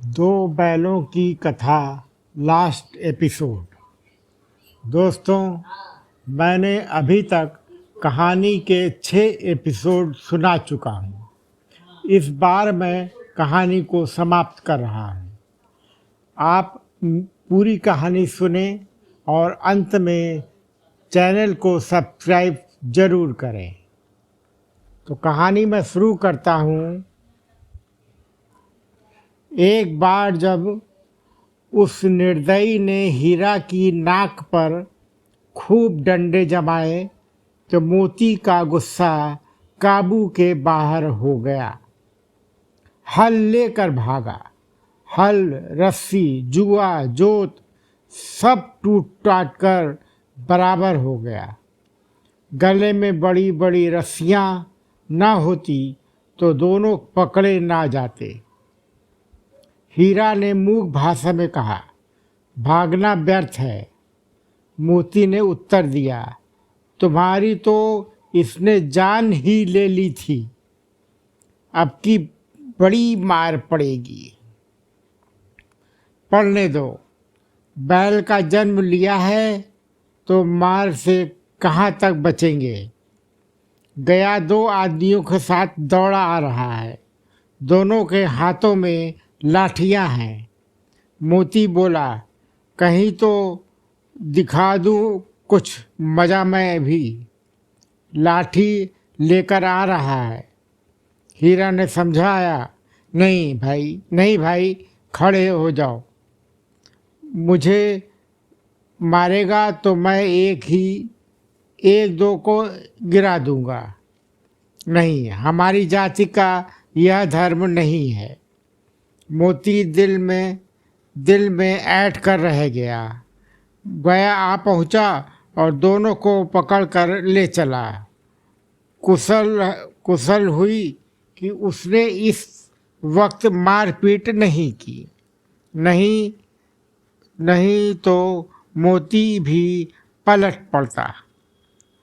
दो बैलों की कथा लास्ट एपिसोड। दोस्तों, मैंने अभी तक कहानी के 6 एपिसोड सुना चुका हूँ। इस बार मैं कहानी को समाप्त कर रहा हूँ। आप पूरी कहानी सुने और अंत में चैनल को सब्सक्राइब जरूर करें। तो कहानी मैं शुरू करता हूँ। एक बार जब उस निर्दयी ने हीरा की नाक पर खूब डंडे जमाए तो मोती का गुस्सा काबू के बाहर हो गया। हल लेकर भागा। हल, रस्सी, जुआ, जोत सब टूट टाट कर बराबर हो गया। गले में बड़ी बड़ी रस्सियां ना होती तो दोनों पकड़े ना जाते। हीरा ने मूक भाषा में कहा, भागना व्यर्थ है। मोती ने उत्तर दिया, तुम्हारी तो इसने जान ही ले ली थी, अब की बड़ी मार पड़ेगी। पढ़ने दो। बैल का जन्म लिया है तो मार से कहाँ तक बचेंगे। गया 2 आदमियों के साथ दौड़ा आ रहा है। दोनों के हाथों में लाठियां हैं। मोती बोला, कहीं तो दिखा दूं कुछ मजा मैं भी। लाठी लेकर आ रहा है। हीरा ने समझाया, नहीं भाई, नहीं भाई, खड़े हो जाओ। मुझे मारेगा तो मैं एक दो को गिरा दूंगा। नहीं, हमारी जाति का यह धर्म नहीं है। मोती दिल में ऐंठ कर रह गया। गया आ पहुंचा और दोनों को पकड़कर ले चला। कुशल हुई कि उसने इस वक्त मारपीट नहीं की। नहीं तो मोती भी पलट पड़ता।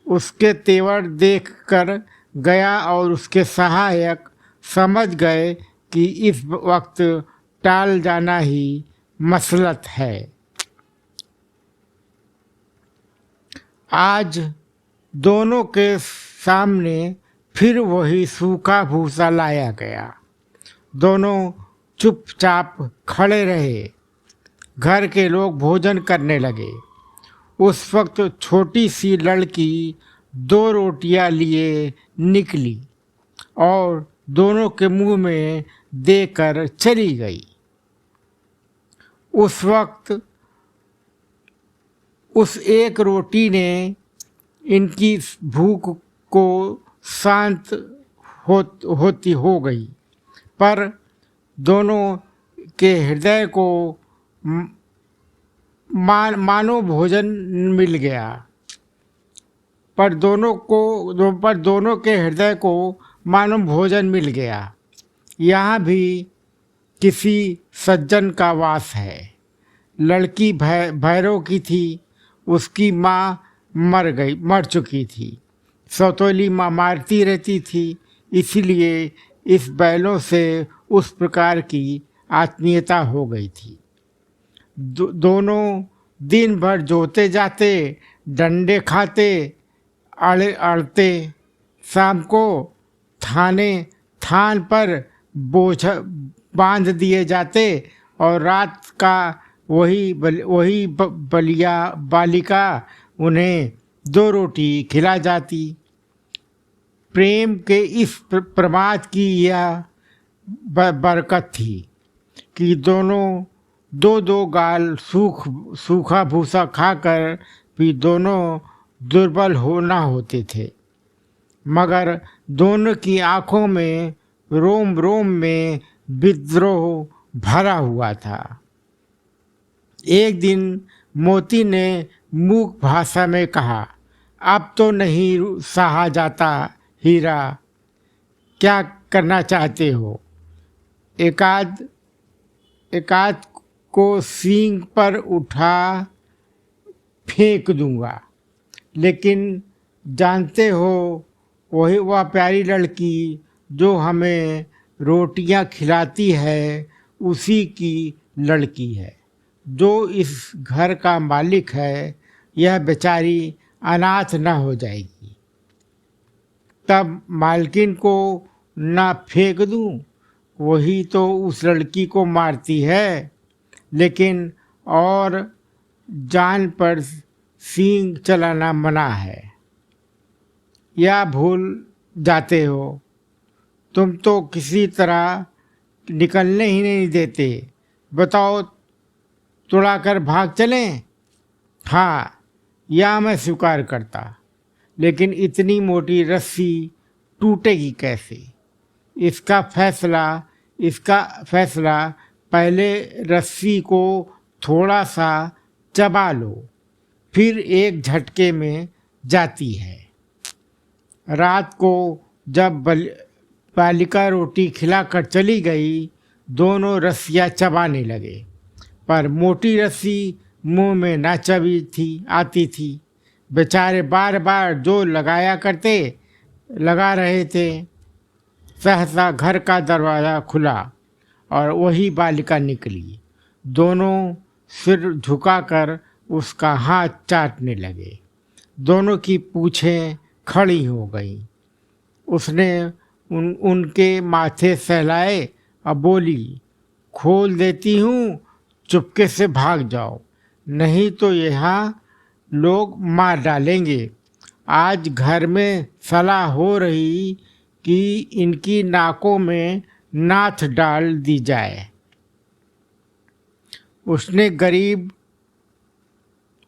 उसके तेवर देखकर गया और उसके सहायक समझ गए कि इस वक्त टाल जाना ही मसलत है। आज दोनों के सामने फिर वही सूखा भूसा लाया गया। दोनों चुपचाप खड़े रहे। घर के लोग भोजन करने लगे। उस वक्त छोटी सी लड़की 2 रोटियां लिए निकली और दोनों के मुंह में देकर चली गई। उस वक्त उस एक रोटी ने इनकी भूख को शांत होती हो गई, पर दोनों के हृदय को मानो भोजन मिल गया। पर दोनों के हृदय को मानो भोजन मिल गया। यहाँ भी किसी सज्जन का वास है। लड़की भैरव की थी। उसकी माँ मर चुकी थी। सौतोली माँ मारती रहती थी, इसीलिए इस बैलों से उस प्रकार की आत्मीयता हो गई थी। दोनों दिन भर जोते जाते, डंडे खाते, अड़ते। शाम को थान पर बोझ बांध दिए जाते और रात का वही बालिका उन्हें 2 रोटी खिला जाती। प्रेम के इस प्रमाद की यह बरकत थी कि दोनों 2 गाल सूखा भूसा खाकर भी दोनों दुर्बल होना होते थे, मगर दोनों की आंखों में रोम रोम में विद्रोह भरा हुआ था। एक दिन मोती ने मूक भाषा में कहा, अब तो नहीं सहा जाता हीरा, क्या करना चाहते हो? एकाद को सींग पर उठा फेंक दूंगा, लेकिन जानते हो वह प्यारी लड़की जो हमें रोटियां खिलाती है उसी की लड़की है। जो इस घर का मालिक है यह बेचारी अनाथ न हो जाएगी। तब मालकिन को ना फेंक दूं, वही तो उस लड़की को मारती है, लेकिन और जान पर सींग चलाना मना है। या भूल जाते हो, तुम तो किसी तरह निकलने ही नहीं देते। बताओ, तुड़ाकर भाग चलें? हाँ, या मैं स्वीकार करता, लेकिन इतनी मोटी रस्सी टूटेगी कैसे? इसका फैसला पहले रस्सी को थोड़ा सा चबा लो, फिर एक झटके में जाती है। रात को जब बालिका रोटी खिलाकर चली गई, दोनों रस्सियाँ चबाने लगे, पर मोटी रस्सी मुंह में ना आती थी। बेचारे बार बार जो लगा रहे थे। सहसा घर का दरवाज़ा खुला और वही बालिका निकली। दोनों सिर झुकाकर उसका हाथ चाटने लगे। दोनों की पूँछें खड़ी हो गईं। उसने उनके माथे सहलाए और बोली, खोल देती हूँ, चुपके से भाग जाओ, नहीं तो यहाँ लोग मार डालेंगे। आज घर में सलाह हो रही कि इनकी नाकों में नाथ डाल दी जाए।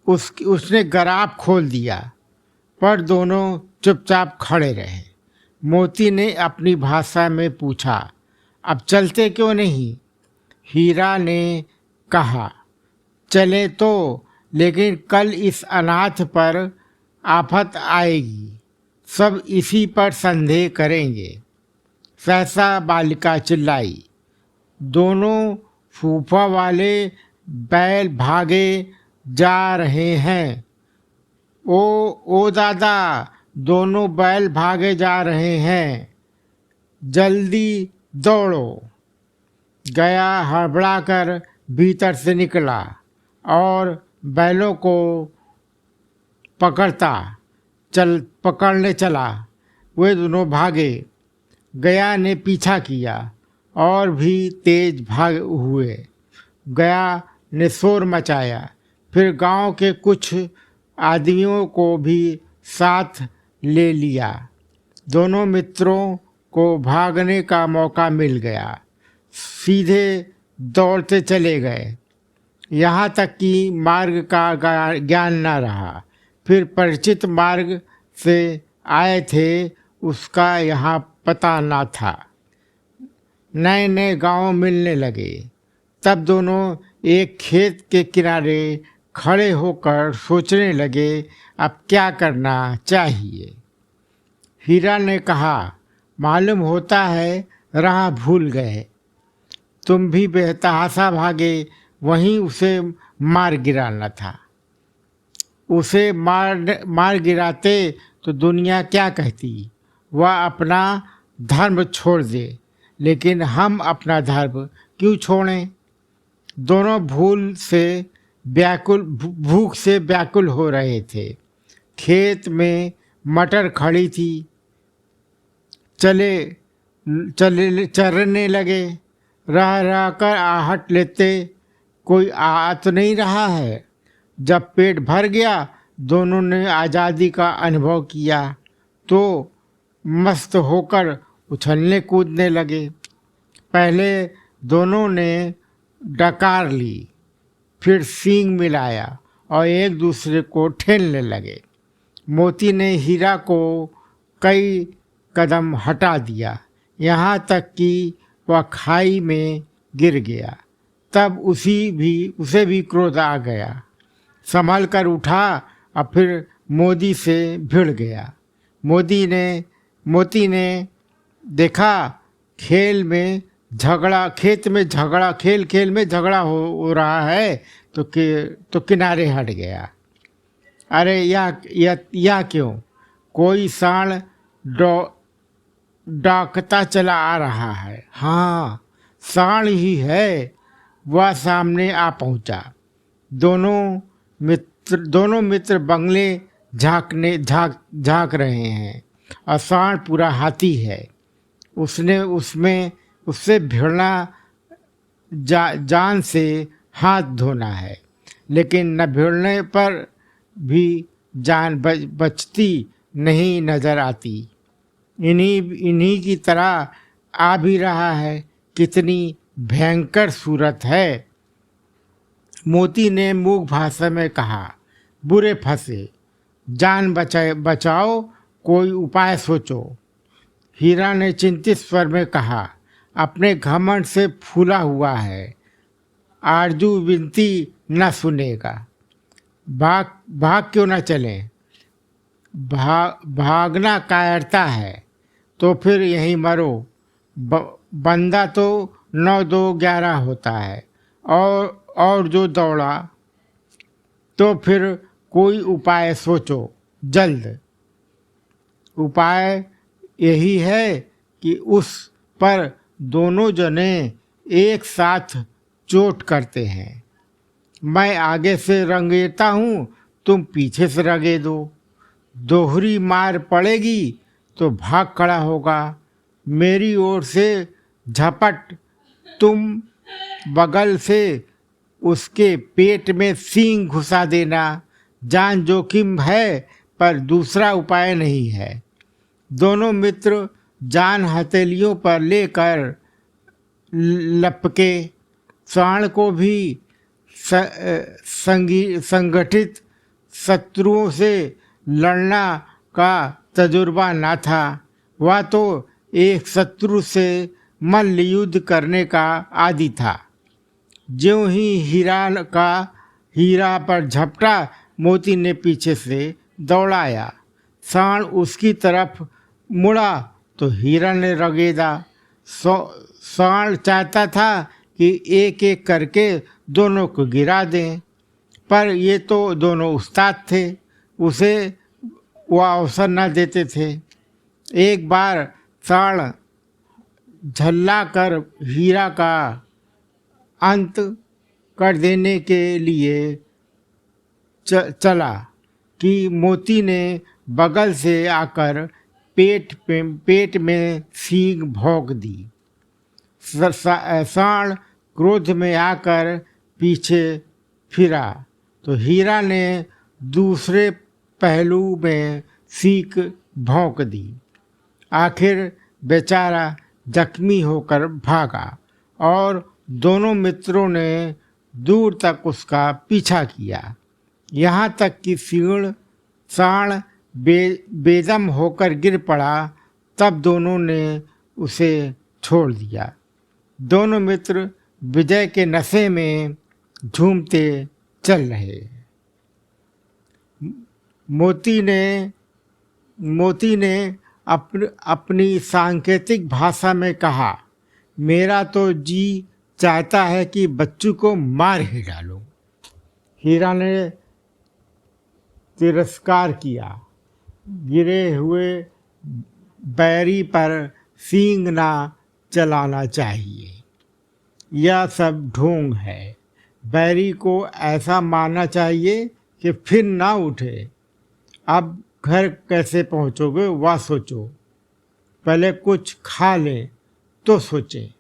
उसने गराब खोल दिया, पर दोनों चुपचाप खड़े रहे। मोती ने अपनी भाषा में पूछा, अब चलते क्यों नहीं? हीरा ने कहा, चले तो, लेकिन कल इस अनाथ पर आफत आएगी, सब इसी पर संदेह करेंगे। सहसा बालिका चिल्लाई, दोनों फूफा वाले बैल भागे जा रहे हैं। ओ दादा, दोनों बैल भागे जा रहे हैं, जल्दी दौड़ो। गया हड़बड़ाकर भीतर से निकला और बैलों को पकड़ने चला। वे दोनों भागे। गया ने पीछा किया और भी तेज भाग हुए। गया ने शोर मचाया, फिर गांव के कुछ आदमियों को भी साथ ले लिया। दोनों मित्रों को भागने का मौका मिल गया। सीधे दौड़ते चले गए, यहाँ तक कि मार्ग का ज्ञान न रहा। फिर परिचित मार्ग से आए थे, उसका यहाँ पता न था। नए नए गांव मिलने लगे। तब दोनों एक खेत के किनारे खड़े होकर सोचने लगे, अब क्या करना चाहिए। हीरा ने कहा, मालूम होता है राह भूल गए। तुम भी बेतहाशा भागे, वहीं उसे मार गिराना था। उसे मार गिराते तो दुनिया क्या कहती? वह अपना धर्म छोड़ दे, लेकिन हम अपना धर्म क्यों छोड़ें? दोनों भूख से व्याकुल हो रहे थे। खेत में मटर खड़ी थी। चरने लगे। रह कर आहट लेते, कोई आ तो नहीं रहा है। जब पेट भर गया, दोनों ने आज़ादी का अनुभव किया तो मस्त होकर उछलने कूदने लगे। पहले दोनों ने डकार ली, फिर सींग मिलाया और एक दूसरे को ठेलने लगे। मोती ने हीरा को कई कदम हटा दिया, यहाँ तक कि वह खाई में गिर गया। तब उसे भी क्रोध आ गया। संभल कर उठा और फिर मोती से भिड़ गया। मोती ने देखा खेल में झगड़ा हो रहा है, तो किनारे हट गया। अरे या क्यों? कोई सांड डाकता चला आ रहा है। हाँ, सांड ही है। वह सामने आ पहुंचा। दोनों मित्र बंगले झांक रहे हैं और सांड पूरा हाथी है। उसने उससे भिड़ना जान से हाथ धोना है, लेकिन न भिड़ने पर भी जान बचती नहीं नजर आती। इन्हीं की तरह आ भी रहा है। कितनी भयंकर सूरत है। मोती ने मूक भाषा में कहा, बुरे फंसे, जान बचाओ, कोई उपाय सोचो। हीरा ने चिंतित स्वर में कहा, अपने घमंड से फूला हुआ है, आरजू विनती न सुनेगा। भाग क्यों न चलें? भागना कायरता है तो फिर यहीं मरो। बंदा तो 9-2-11 होता है, और जो दौड़ा तो फिर कोई उपाय सोचो जल्द। उपाय यही है कि उस पर दोनों जने एक साथ चोट करते हैं। मैं आगे से रंगेता हूँ, तुम पीछे से रंगे दो। दोहरी मार पड़ेगी तो भाग खड़ा होगा। मेरी ओर से झपट, तुम बगल से उसके पेट में सींग घुसा देना। जान जोखिम है पर दूसरा उपाय नहीं है। दोनों मित्र जान हथेलियों पर लेकर लपके। सांड को भी संगठित शत्रुओं से लड़ना का तजुर्बा न था। वह तो एक शत्रु से मल्ल युद्ध करने का आदी था। ज्यों ही हीरा पर झपटा, मोती ने पीछे से दौड़ाया। सांड उसकी तरफ मुड़ा तो हीरा ने रगेदा। सांड चाहता था कि एक एक करके दोनों को गिरा दें, पर ये तो दोनों उस्ताद थे, उसे वह अवसर न देते थे। एक बार सांड झल्ला कर हीरा का अंत कर देने के लिए चला कि मोती ने बगल से आकर पेट में सींग भोंक दी। सांड क्रोध में आकर पीछे फिरा तो हीरा ने दूसरे पहलू में सींग भोंक दी। आखिर बेचारा जख्मी होकर भागा और दोनों मित्रों ने दूर तक उसका पीछा किया, यहाँ तक कि सांड बेदम होकर गिर पड़ा। तब दोनों ने उसे छोड़ दिया। दोनों मित्र विजय के नशे में झूमते चल रहे। मोती ने अपनी सांकेतिक भाषा में कहा, मेरा तो जी चाहता है कि बच्चू को मार ही डालूं। हीरा ने तिरस्कार किया। गिरे हुए बैरी पर सींग ना चलाना चाहिए, यह सब ढोंग है। बैरी को ऐसा मारना चाहिए कि फिर ना उठे। अब घर कैसे पहुंचोगे वह सोचो, पहले कुछ खा लें तो सोचें।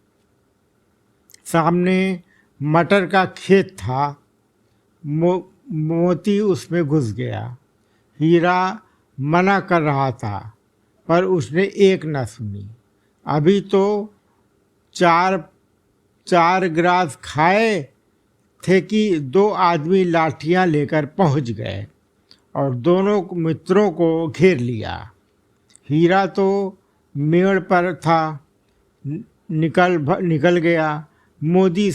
सामने मटर का खेत था। मोती उसमें घुस गया। हीरा मना कर रहा था पर उसने एक न सुनी। अभी तो चार ग्रास खाए थे कि दो आदमी लाठियां लेकर पहुंच गए और दोनों मित्रों को घेर लिया। हीरा तो मेड़ पर था, निकल गया। मोदी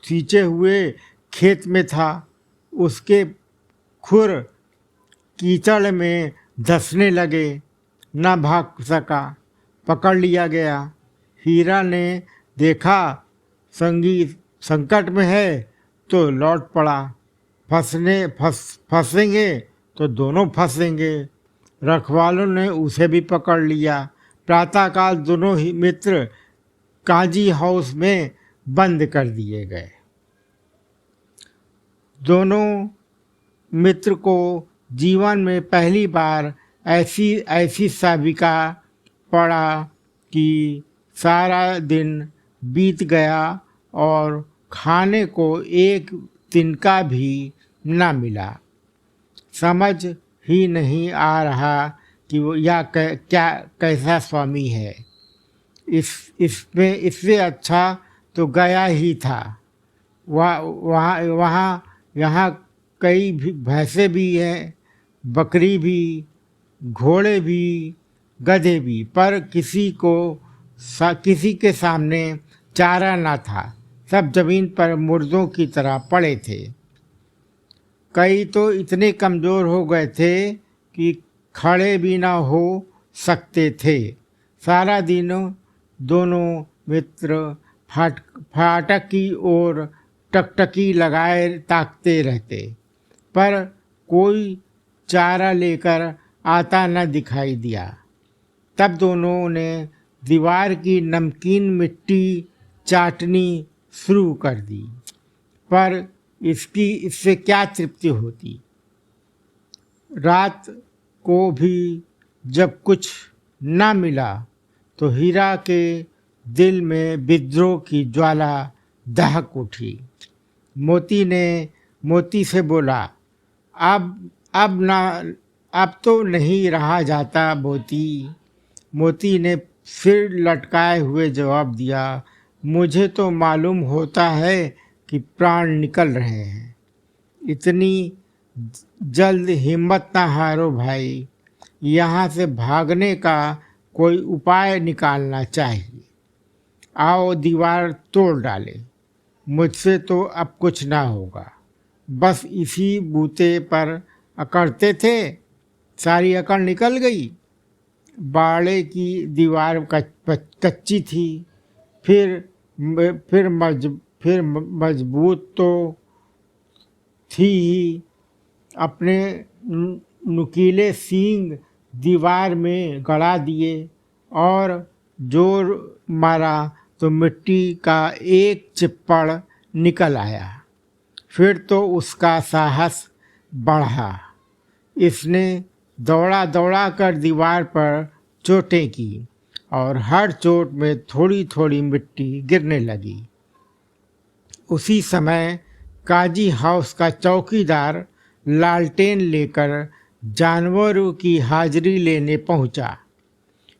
सींचे हुए खेत में था। उसके खुर कीचड़ में धंसने लगे, न भाग सका, पकड़ लिया गया। हीरा ने देखा संकट में है तो लौट पड़ा। फंसेंगे तो दोनों फंसेंगे। रखवालों ने उसे भी पकड़ लिया। प्रातःकाल दोनों ही मित्र काजी हाउस में बंद कर दिए गए। दोनों मित्र को जीवन में पहली बार ऐसी सविका पड़ा कि सारा दिन बीत गया और खाने को एक तिनका भी न मिला। समझ ही नहीं आ रहा कि वो यह क्या कैसा स्वामी है। इससे अच्छा तो गया ही था। वहाँ यहाँ कई भैंसे भी हैं, बकरी भी, घोड़े भी, गधे भी, पर किसी के सामने चारा न था। सब जमीन पर मुर्दों की तरह पड़े थे। कई तो इतने कमज़ोर हो गए थे कि खड़े भी ना हो सकते थे। सारा दिन दोनों मित्र फाटक की ओर टकटकी लगाए ताकते रहते, पर कोई चारा लेकर आता न दिखाई दिया। तब दोनों ने दीवार की नमकीन मिट्टी चाटनी शुरू कर दी, पर इससे क्या तृप्ति होती। रात को भी जब कुछ न मिला तो हीरा के दिल में विद्रोह की ज्वाला दहक उठी। मोती से बोला, अब तो नहीं रहा जाता मोती। मोती ने सिर लटकाए हुए जवाब दिया, मुझे तो मालूम होता है कि प्राण निकल रहे हैं। इतनी जल्द हिम्मत ना हारो भाई, यहाँ से भागने का कोई उपाय निकालना चाहिए। आओ दीवार तोड़ डाले, मुझसे तो अब कुछ ना होगा। बस इसी बूते पर अकड़ते थे, सारी अकड़ निकल गई। बाड़े की दीवार कच्ची थी, फिर मजबूत तो थी ही। अपने नुकीले सींग दीवार में गड़ा दिए और जोर मारा तो मिट्टी का एक चिप्पड़ निकल आया। फिर तो उसका साहस बढ़ा। इसने दौड़ा कर दीवार पर चोटें की और हर चोट में थोड़ी थोड़ी मिट्टी गिरने लगी। उसी समय काजी हाउस का चौकीदार लालटेन लेकर जानवरों की हाजिरी लेने पहुंचा।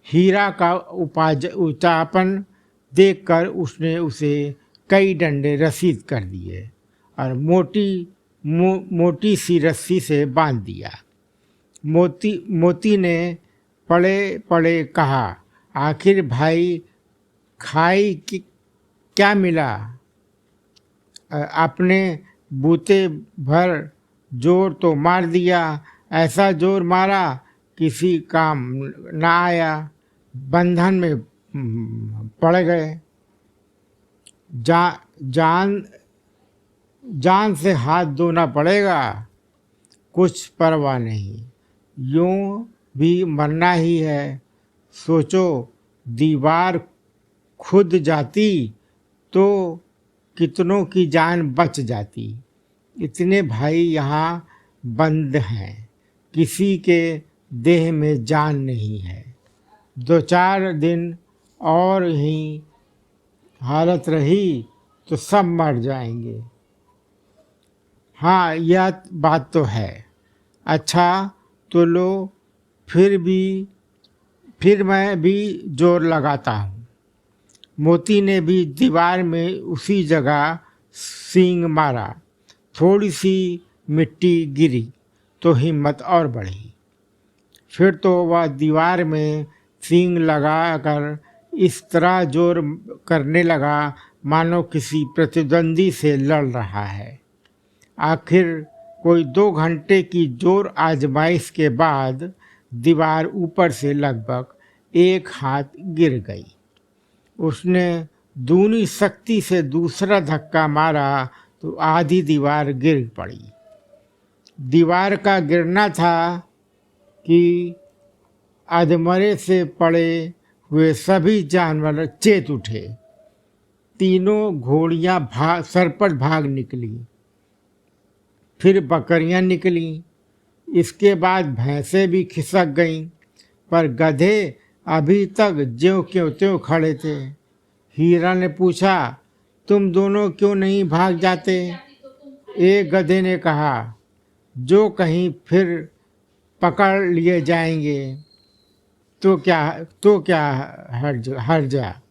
हीरा का उचापन देखकर उसने उसे कई डंडे रसीद कर दिए और मोटी सी रस्सी से बांध दिया। मोती ने पड़े पड़े कहा, आखिर भाई खाई क्या मिला? आपने बूते भर जोर तो मार दिया, ऐसा जोर मारा किसी काम ना आया, बंधन में पड़ गए। जान से हाथ धोना पड़ेगा, कुछ परवाह नहीं, यूं भी मरना ही है। सोचो दीवार खुद जाती तो कितनों की जान बच जाती। इतने भाई यहाँ बंद हैं, किसी के देह में जान नहीं है। 2-4 दिन और ही हालत रही तो सब मर जाएंगे। हाँ, यह बात तो है। अच्छा तो लो, फिर मैं भी जोर लगाता हूँ। मोती ने भी दीवार में उसी जगह सींग मारा। थोड़ी सी मिट्टी गिरी तो हिम्मत और बढ़ी। फिर तो वह दीवार में सींग लगाकर इस तरह जोर करने लगा मानो किसी प्रतिद्वंदी से लड़ रहा है। आखिर कोई 2 घंटे की जोर आजमाइश के बाद दीवार ऊपर से लगभग 1 हाथ गिर गई। उसने दूनी शक्ति से दूसरा धक्का मारा तो आधी दीवार गिर पड़ी। दीवार का गिरना था कि अधमरे से पड़े हुए सभी जानवर चेत उठे। तीनों घोड़ियां सरपट भाग निकली। फिर बकरियां निकली। इसके बाद भैंसें भी खिसक गईं, पर गधे अभी तक ज्यों क्यों त्यों खड़े थे। हीरा ने पूछा, तुम दोनों क्यों नहीं भाग जाते? एक गधे ने कहा, जो कहीं फिर पकड़ लिए जाएंगे तो क्या हर्जा।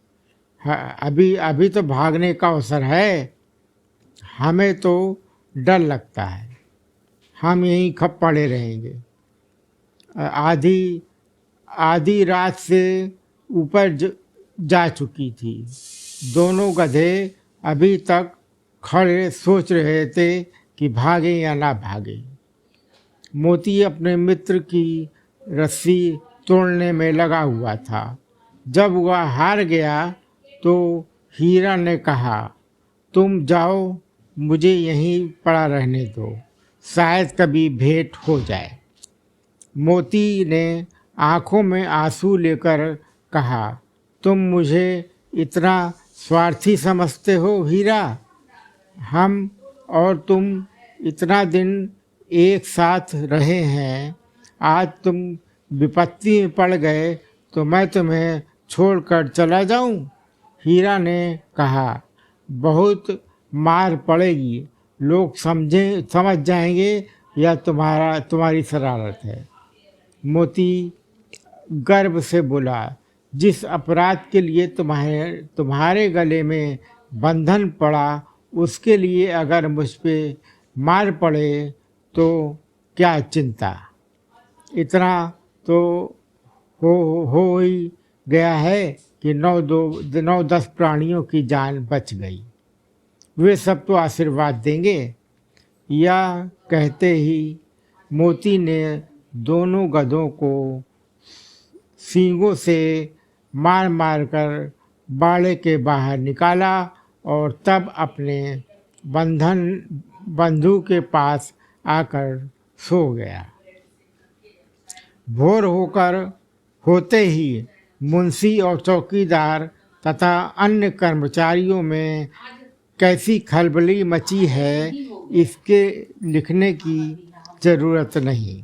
अभी अभी तो भागने का अवसर है। हमें तो डर लगता है, हम यहीं खप पड़े रहेंगे। आधी आधी रात से ऊपर जा चुकी थी। दोनों गधे अभी तक खड़े सोच रहे थे कि भागे या ना भागे। मोती अपने मित्र की रस्सी तोड़ने में लगा हुआ था। जब वह हार गया तो हीरा ने कहा, तुम जाओ, मुझे यहीं पड़ा रहने दो, शायद कभी भेंट हो जाए। मोती ने आंखों में आंसू लेकर कहा, तुम मुझे इतना स्वार्थी समझते हो हीरा? हम और तुम इतना दिन एक साथ रहे हैं, आज तुम विपत्ति में पड़ गए तो मैं तुम्हें छोड़कर चला जाऊं? हीरा ने कहा, बहुत मार पड़ेगी, लोग समझ जाएंगे यह तुम्हारी शरारत है। मोती गर्व से बोला, जिस अपराध के लिए तुम्हारे गले में बंधन पड़ा, उसके लिए अगर मुझ पे मार पड़े तो क्या चिंता। इतना तो हो ही गया है कि 9-10 प्राणियों की जान बच गई। वे सब तो आशीर्वाद देंगे। यह कहते ही मोती ने दोनों गधों को सींगों से मार मार कर बाड़े के बाहर निकाला और तब अपने बंधु के पास आकर सो गया। भोर होते ही मुंशी और चौकीदार तथा अन्य कर्मचारियों में कैसी खलबली मची है, इसके लिखने की जरूरत नहीं।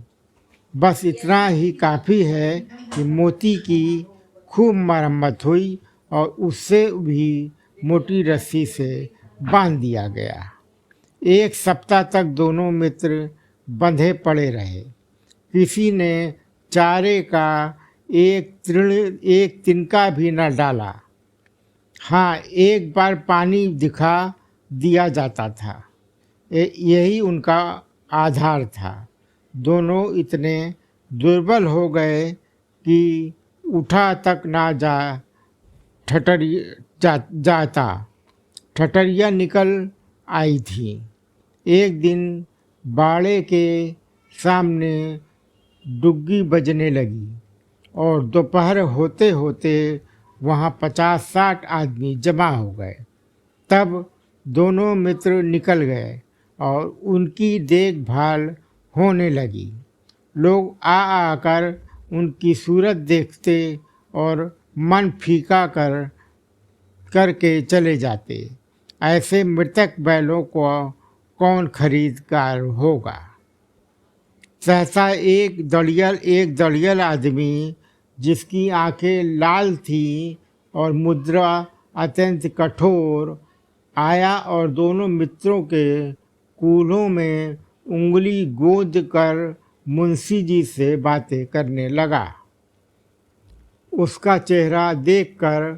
बस इतना ही काफ़ी है कि मोती की खूब मरम्मत हुई और उससे भी मोटी रस्सी से बांध दिया गया। एक सप्ताह तक दोनों मित्र बंधे पड़े रहे। किसी ने चारे का एक तिनका भी न डाला। हाँ, एक बार पानी दिखा दिया जाता था, यही उनका आधार था। दोनों इतने दुर्बल हो गए कि उठा तक ना जाता। ठठरियाँ निकल आई थी। एक दिन बाड़े के सामने डुग्गी बजने लगी और दोपहर होते होते वहाँ 50-60 आदमी जमा हो गए। तब दोनों मित्र निकल गए और उनकी देखभाल होने लगी। लोग आकर उनकी सूरत देखते और मन फीका करके चले जाते। ऐसे मृतक बैलों को कौन खरीदकार होगा। सहसा एक दड़ियल आदमी, जिसकी आंखें लाल थी और मुद्रा अत्यंत कठोर, आया और दोनों मित्रों के कूल्हों में उंगली गोद कर मुंशी जी से बातें करने लगा। उसका चेहरा देखकर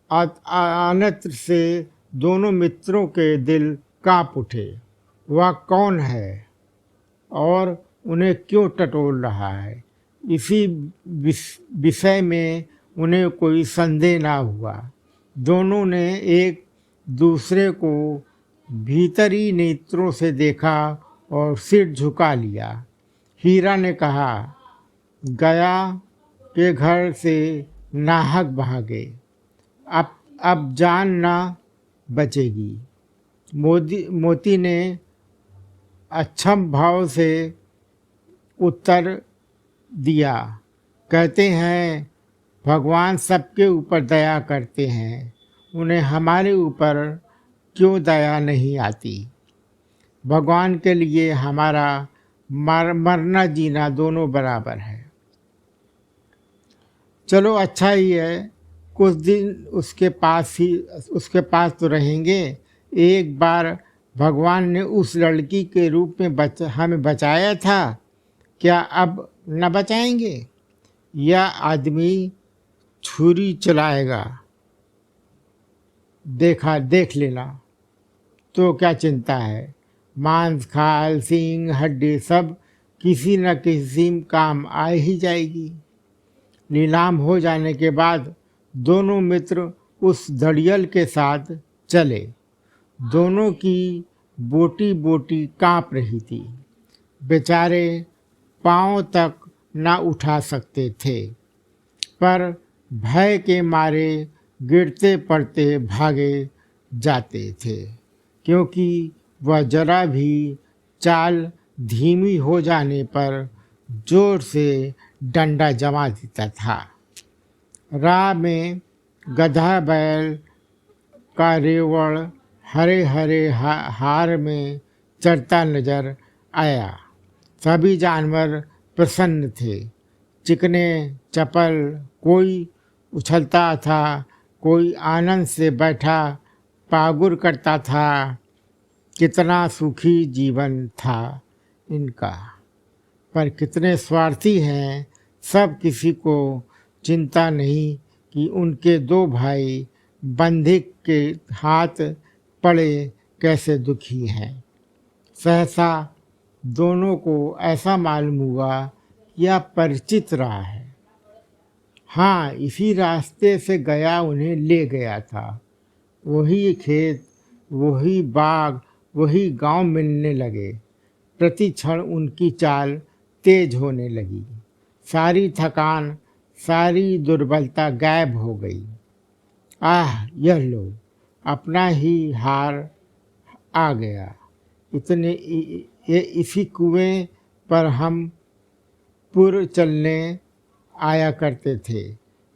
अनत्र से दोनों मित्रों के दिल कांप उठे। वह कौन है और उन्हें क्यों टटोल रहा है, इसी विषय में उन्हें कोई संदेह ना हुआ। दोनों ने एक दूसरे को भीतरी नेत्रों से देखा और सिर झुका लिया। हीरा ने कहा, गया के घर से नाहक भागे, अब जान ना बचेगी। मोती ने अक्षम भाव से उत्तर दिया, कहते हैं भगवान सबके ऊपर दया करते हैं, उन्हें हमारे ऊपर क्यों दया नहीं आती। भगवान के लिए हमारा मरना जीना दोनों बराबर है। चलो अच्छा ही है, कुछ दिन उसके पास तो रहेंगे। एक बार भगवान ने उस लड़की के रूप में हमें बचाया था, क्या अब न बचाएंगे। यह आदमी छुरी चलाएगा, देख लेना, तो क्या चिंता है। मांस खाल सींग हड्डी सब किसी न किसी काम आ ही जाएगी। नीलाम हो जाने के बाद दोनों मित्र उस धड़ियल के साथ चले। दोनों की बोटी बोटी कांप रही थी। बेचारे पांव तक ना उठा सकते थे, पर भय के मारे गिरते पड़ते भागे जाते थे, क्योंकि वह जरा भी चाल धीमी हो जाने पर जोर से डंडा जमा देता था। राह में गधा बैल का रेवड़ हरे हरे हार में चरता नजर आया। सभी जानवर प्रसन्न थे, चिकने चपल, कोई उछलता था, कोई आनंद से बैठा पागुर करता था। कितना सुखी जीवन था इनका, पर कितने स्वार्थी हैं। सब किसी को चिंता नहीं कि उनके दो भाई बंधिक के हाथ पड़े कैसे दुखी हैं। सहसा दोनों को ऐसा मालूम हुआ यह परिचित रहा है। हाँ, इसी रास्ते से गया उन्हें ले गया था। वही खेत, वही बाग, वही गांव मिलने लगे। प्रति क्षण उनकी चाल तेज होने लगी। सारी थकान, सारी दुर्बलता गायब हो गई। आह, यह लो, अपना ही हार आ गया। इसी कुएं पर हम पुर चलने आया करते थे।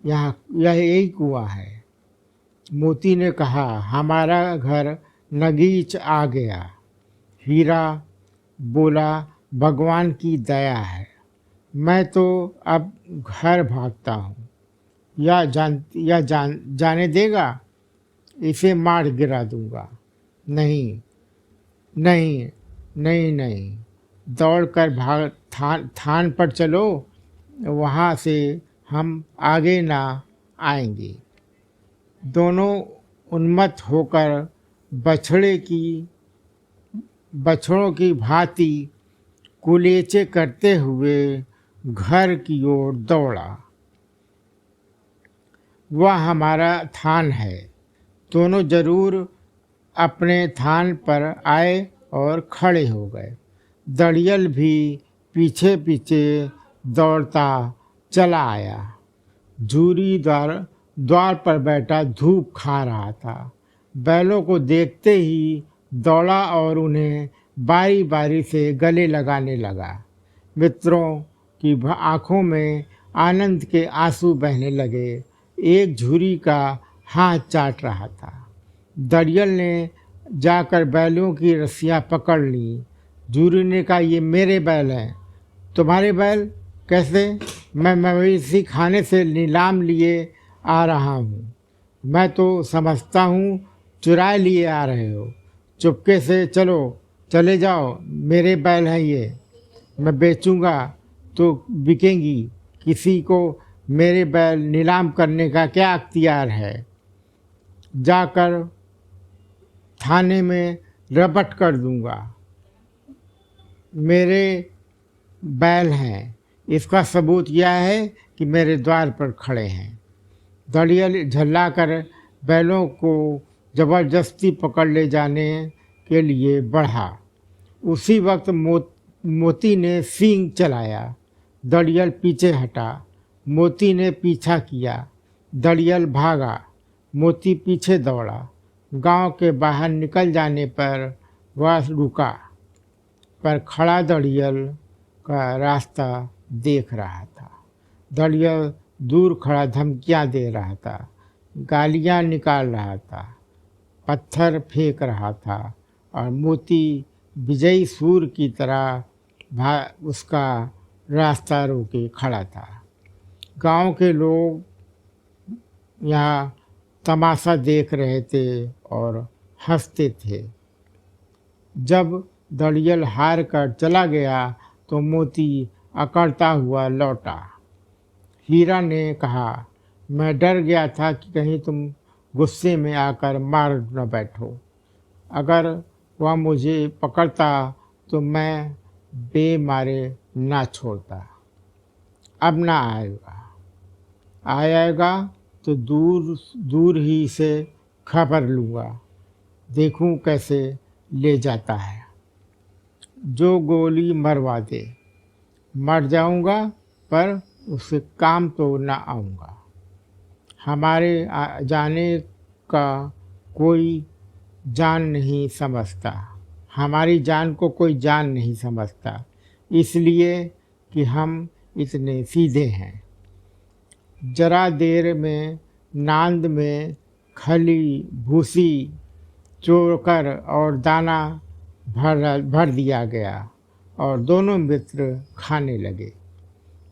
यह यही कुआं है। मोती ने कहा, हमारा घर नगीच आ गया। हीरा बोला, भगवान की दया है। मैं तो अब घर भागता हूँ। जाने देगा, इसे मार गिरा दूंगा। नहीं नहीं नहीं नहीं, दौड़कर भाग थान पर चलो, वहाँ से हम आगे ना आएंगे। दोनों उन्मत्त होकर बछड़ों की भांति कुलेचे करते हुए घर की ओर दौड़ा। वह हमारा थान है। दोनों जरूर अपने थान पर आए और खड़े हो गए। दड़ियल भी पीछे पीछे दौड़ता चला आया। झूरी द्वार पर बैठा धूप खा रहा था। बैलों को देखते ही दौड़ा और उन्हें बारी बारी से गले लगाने लगा। मित्रों की आंखों में आनंद के आंसू बहने लगे। एक झुरी का हाथ चाट रहा था। दड़ियल ने जाकर बैलों की रस्सियां पकड़ ली। झुरी ने कहा, ये मेरे बैल हैं। तुम्हारे बैल कैसे? मैं मवेशी खाने से नीलाम लिए आ रहा हूँ। मैं तो समझता हूँ चुराए लिए आ रहे हो। चुपके से चले जाओ, मेरे बैल हैं ये। मैं बेचूंगा तो बिकेंगी। किसी को मेरे बैल नीलाम करने का क्या अख्तियार है? जाकर थाने में रपट कर दूंगा। मेरे बैल हैं, इसका सबूत यह है कि मेरे द्वार पर खड़े हैं। दड़ियल झल्लाकर बैलों को जबरदस्ती पकड़ ले जाने के लिए बढ़ा। उसी वक्त मोती ने सींग चलाया। दड़ियल पीछे हटा। मोती ने पीछा किया। दड़ियल भागा। मोती पीछे दौड़ा। गांव के बाहर निकल जाने पर वह रुका, पर खड़ा दड़ियल का रास्ता देख रहा था। दड़ियल दूर खड़ा धमकियां दे रहा था, गालियां निकाल रहा था, पत्थर फेंक रहा था और मोती विजयी सूर की तरह उसका रास्ता रोके खड़ा था। गांव के लोग यहाँ तमाशा देख रहे थे और हंसते थे। जब दड़ियल हार कर चला गया तो मोती अकड़ता हुआ लौटा। हीरा ने कहा, मैं डर गया था कि कहीं तुम गुस्से में आकर मार न बैठो। अगर वह मुझे पकड़ता तो मैं बेमारे ना छोड़ता। अब ना आएगा, आएगा तो दूर दूर ही से खबर लूँगा, देखूं कैसे ले जाता है। जो गोली मरवा दे, मर जाऊंगा पर उससे काम तो ना आऊँगा। हमारे जाने का कोई जान नहीं समझता, हमारी जान को कोई जान नहीं समझता, इसलिए कि हम इतने सीधे हैं। जरा देर में नांद में खली भूसी चोकर और दाना भर दिया गया और दोनों मित्र खाने लगे।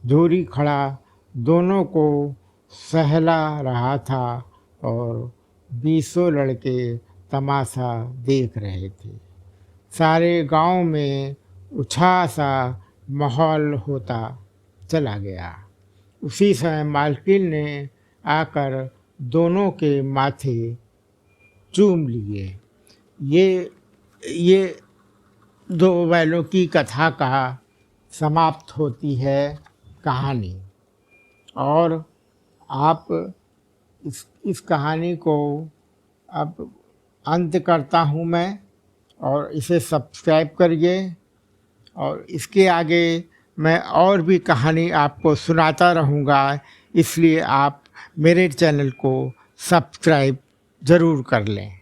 धूरी खड़ा दोनों को सहला रहा था और 20 लड़के तमाशा देख रहे थे। सारे गांव में उछाह सा माहौल होता चला गया। उसी समय मालकिन ने आकर दोनों के माथे चूम लिए। ये दो बैलों की कथा का समाप्त होती है कहानी। और आप इस कहानी को अब अंत करता हूँ मैं, और इसे सब्सक्राइब करिए और इसके आगे मैं और भी कहानी आपको सुनाता रहूँगा, इसलिए आप मेरे चैनल को सब्सक्राइब ज़रूर कर लें।